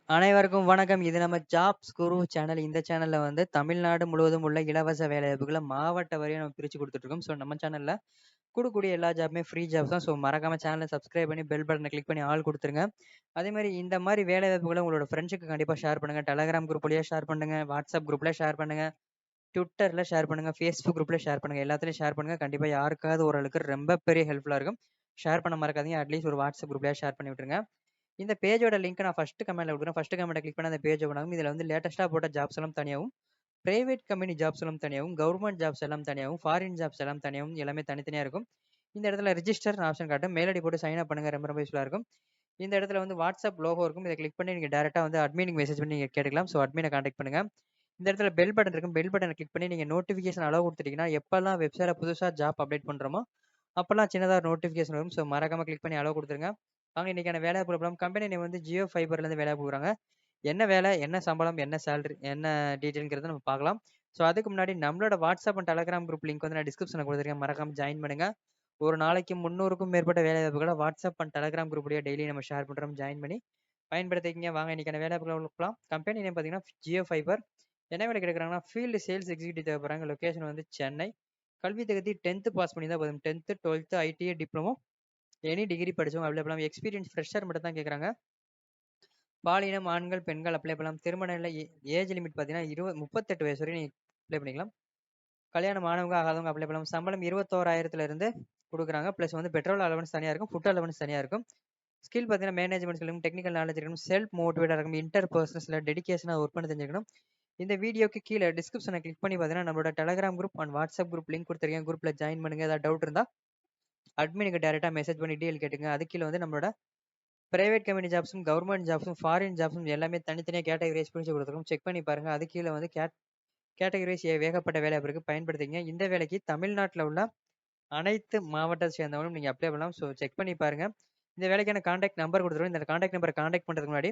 அனைவருக்கும் வணக்கம். இது நம்ம ஜாப்ஸ் குரு சேனல். இந்த சேனல்ல வந்து தமிழ்நாடு முழுவதும் உள்ள இலவச வேலைவாய்ப்புகள மாவட்ட வாரியா நம்ம பிரிச்சு குடுத்துட்டுருக்கோம். ஸோ நம்ம சேனல்ல குடுக்கக்கூடிய எல்லா ஜாப்புமே ஃப்ரீ ஜாப்ஸ் தான். ஸோ மறக்காம சேனல சப்ஸ்கிரைப் பண்ணி பெல் பட்டன கிளிக் பண்ணி ஆல் குடுத்துருங்க. அதேமாரி இந்த மாரி வேலைவாய்ப்புகள உங்களோட ஃப்ரெண்ட்ஸுக்கு கண்டிப்பா ஷேர் பண்ணுங்க. டெலகிராம் குரூப் வழியா ஷேர் பண்ணுங்க. வாட்ஸ்அப் குரூப்ல ஷேர் பண்ணுங்க. ட்விட்டர்ல ஷேர் பண்ணுங்க. Facebook குரூப்ல ஷேர் பண்ணுங்க. எல்லாத்துலயும் ஷேர் பண்ணுங்க. கண்டிப்பா யாருக்காவது ஒரு ஆளுக்கு ரொம்ப பெரிய ஹெல்ப்ஃபுல்லா இருக்கும். ஷேர் பண்ண மறக்காதீங்க. அட்லீஸ்ட் ஒரு வாட்ஸ்அப் குரூப்லயா ஷேர் பண்ணி விட்டுருங்க. இந்த பேஜோட லிங்க் நான் ஃபர்ஸ்ட் கமெண்ட்ல குடுக்குறேன். ஃபர்ஸ்ட் கமெண்ட்ட கிளிக் பண்ணா அந்த பேஜ் ஓப்பன் ஆகும். இதுல வந்து லேட்டஸ்ட்டா போட்ட ஜாப்ஸ் எல்லாம் தனியாவும், பிரைவேட் கம்பெனி ஜாப்ஸ் எல்லாம் தனியாவும், கவர்ன்மெண்ட் ஜாப்ஸ் எல்லாம் தனியாவும், ஃபாரின் ஜாப்ஸ் எல்லாம் தனியாவும் எல்லாமே தனித்தனியா இருக்கும். இந்த இடத்துல ரிஜிஸ்டர்ன்னு ஆப்ஷன் காட்டும். மெயில் ஐடி போட்டு சைன் அப் பண்ணுங்க. ரொம்ப ரொம்ப யூஸ்ஃபுல்லா இருக்கும். இந்த இடத்துல வந்து வாட்ஸ்அப் லோகோ இருக்கும். இத கிளிக் பண்ணி நீங்க டைரக்ட்டா வந்து அட்மினுக்கு மெசேஜ் பண்ணி நீங்க கேட்டுக்கலாம். ஸோ அட்மின கான்டாக்ட் பண்ணுங்க. இந்த இடத்துல பெல் பட்டன் இருக்கும். பெல் பட்டன கிளிக் பண்ணி நீங்க நோட்டிஃபிகேஷன் அலோ குடுத்துட்டீங்கன்னா, எப்பல்லாம் வெப்சைட்ல புதுசா ஜாப் அப்டேட் பண்றோமோ, அப்பல்லாம் சின்னதா ஒரு நோட்டிஃபிகேஷன் வரும். ஸோ மறக்காம கிளிக் பண்ணி அலோ குடுத்துருங்க. வாங்க இன்னைக்கான வேலை போலாம். கம்பெனி நேம் வந்து ஜியோ ஃபைபர்லேருந்து வேலை குடுக்குறாங்க. என்ன வேலை, என்ன சம்பளம், என்ன சேலரி, என்ன டீட்டெயில்ங்கிறத நம்ம பார்க்கலாம். ஸோ அதுக்கு முன்னாடி நம்மளோட WhatsApp and Telegram group link வந்து நான் டிஸ்கிரிப்ஷன்ல குடுத்துருக்கேன். மறக்காம ஜாயின் பண்ணுங்க. ஒரு நாளைக்கு 300க்கும் மேற்பட்ட வேலைவாய்ப்புகள வாட்ஸ்அப் அண்ட் டெலகிராம் குரூப் வழியா டெய்லி நம்ம ஷேர் பண்றோம். ஜாயின் பண்ணி பயன்படுத்திக்கங்க. வாங்க இன்னைக்கான வேலைவாய்ப்புகள பார்க்கலாம். கம்பெனி நேம் பார்த்தீங்கன்னா ஜியோ ஃபைபர். என்ன வேலைக்கு எடுக்குறாங்கன்னா, ஃபீல்டு சேல்ஸ் எக்ஸிக்யூட்டிவ் தேவைப்படுறாங்க. லொகேஷன் வந்து சென்னை. கல்வி தகுதி 10th பாஸ் பண்ணி தான் போதும். 10th, 12th, ITI, diploma, any degree படிச்சவங்க அப்ளை பண்ணலாம். எக்ஸ்பீரியன்ஸ் ஃப்ரெஷர் மட்டும் தான் கேட்குறாங்க. பாலினம் ஆண்கள், பெண்கள் அப்ளை பண்ணலாம். திருமண நிலை ஏஜ் லிமிட் பார்த்தீங்கன்னா 38 வயசு வரை நீங்க அப்ளை பண்ணிக்கலாம். கல்யாணம் ஆனவங்க, ஆகாதவங்க அப்ளை பண்ணலாம். சம்பளம் 21,000ல இருந்து குடுக்குறாங்க. பிளஸ் வந்து பெட்ரோல் அலவன்ஸ் தனியா இருக்கும். ஃபுட் அலவன்ஸ் தனியா இருக்கும். ஸ்கில் பார்த்தீங்கன்னா மேனேஜ்மெண்ட் ஸ்கில், டெக்னிக்கல் நாலேஜ் இருக்கணும். செல்ஃப் மோட்டிவேட்டா இருக்கணும். இன்டர் பர்சனல்ஸ்ல டெடிகேஷனா ஒர்க் பண்ண தெரிஞ்சிருக்கணும். இந்த வீடியோக்கு கீழ டிஸ்கிரிப்ஷன கிளிக் பண்ணி பார்த்தீங்கன்னா, நம்மளோட Telegram group and WhatsApp group link குடுத்துருக்கேன். குரூப்ல ஜாயின் பண்ணுங்க. ஏதாவது டவுட் இருந்தா அட்மினுக்கு டைரக்ட்டா மெசேஜ் பண்ணி டீடெயில் கேட்டுங்க. அதுக்கு கீழ வந்து நம்மளோட பிரைவேட் கம்பெனி ஜாப்ஸும், கவர்ன்மெண்ட் ஜாப்ஸும், ஃபாரின் ஜாப்ஸும் எல்லாமே தனித்தனியா கேட்டகரைஸ் பிரிச்சு குடுத்துருக்கோம். செக் பண்ணி பாருங்க. அது கீழ வந்து கேட்டகரைஸ் ஏகப்பட்ட வேலைவாய்ப்பு இருக்கு. பயன்படுத்திக்கங்க. இந்த வேலைக்கு தமிழ்நாட்டுல உள்ள அனைத்து மாவட்டத்தை சேர்ந்தவங்களும் நீங்க அப்ளை பண்ணலாம். ஸோ செக் பண்ணி பாருங்க. இந்த வேலைக்கான கான்டாக்ட் நம்பர் குடுத்துருக்கோம். இந்த கான்டாக்ட் நம்பர கான்டாக்ட் பண்றதுக்கு முன்னாடி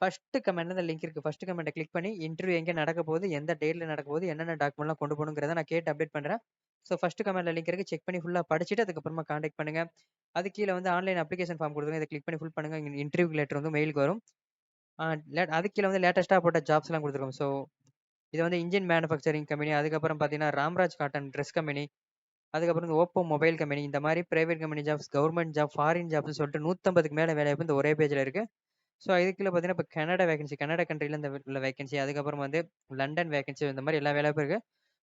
ஃபர்ஸ்ட் கமெண்ட்ல இந்த லிங்க் இருக்கு. ஃபர்ஸ்ட் கமெண்ட்ட கிளிக் பண்ணி இன்டர்வியூ எங்க நடக்க போகுது, எந்த டேட்ல நடக்க போகுது, என்னென்ன டாக்குமெண்ட்லாம் கொண்டு போகணுங்கிறத நான் கேட்டு அப்டேட் பண்றேன். ஸோ ஃபர்ஸ்ட் கமெண்ட்ல லிங்க் இருக்கு. செக் பண்ணி ஃபுல்லா படிச்சுட்டு அதுக்கப்புறமா கான்டாக்ட் பண்ணுங்க. அது கீழ வந்து ஆன்லைன் அப்ளிகேஷன் ஃபார்ம் குடுத்துருங்க. இத கிளிக் பண்ணி ஃபில் பண்ணுங்க. இன்டர்வியூ லெட்டர் வந்து மெயிலுக்கு வரும். ஆ அதுக்கு கீழ வந்து லேட்டஸ்ட்டா போட்ட ஜாப்ஸ்லாம் குடுத்துருக்கோம். ஸோ இது வந்து இன்ஜின் மேனுஃபேக்சரிங் கம்பெனி, அதுக்கப்புறம் பார்த்தீங்கன்னா ராம்ராஜ் காட்டன் ட்ரெஸ் கம்பெனி, அதுக்கப்புறம் இந்த ஓப்போ மொபைல் கம்பெனி, இந்த மாரி private company jobs, government job, foreign ஜாப்ஸ்ன்னு சொல்லிட்டு 150க்கு மேல வேலைவாய்ப்பு இந்த ஒரே பேஜ்ல இருக்கு. ஸோ இதுக்கு கீழ பார்த்தீங்கன்னா, இப்ப கனடா வேகன்சி, கனடா கண்ட்ரில இந்த உள்ள வேகன்சி, அதுக்கப்புறம் வந்து லண்டன் வேகன்சி, இந்த மாரி எல்லா வேலைவாய்ப்பும் இருக்கு.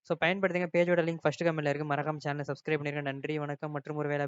ஸோ பயன்படுத்துங்க. பேஜோட லிங்க் ஃபர்ஸ்ட் கமெண்ட்ல இருக்கு. மறக்காம சேனல சப்ஸ்கிரைப் பண்ணிருங்க. நன்றி, வணக்கம் மற்றும் ஒரு வேலை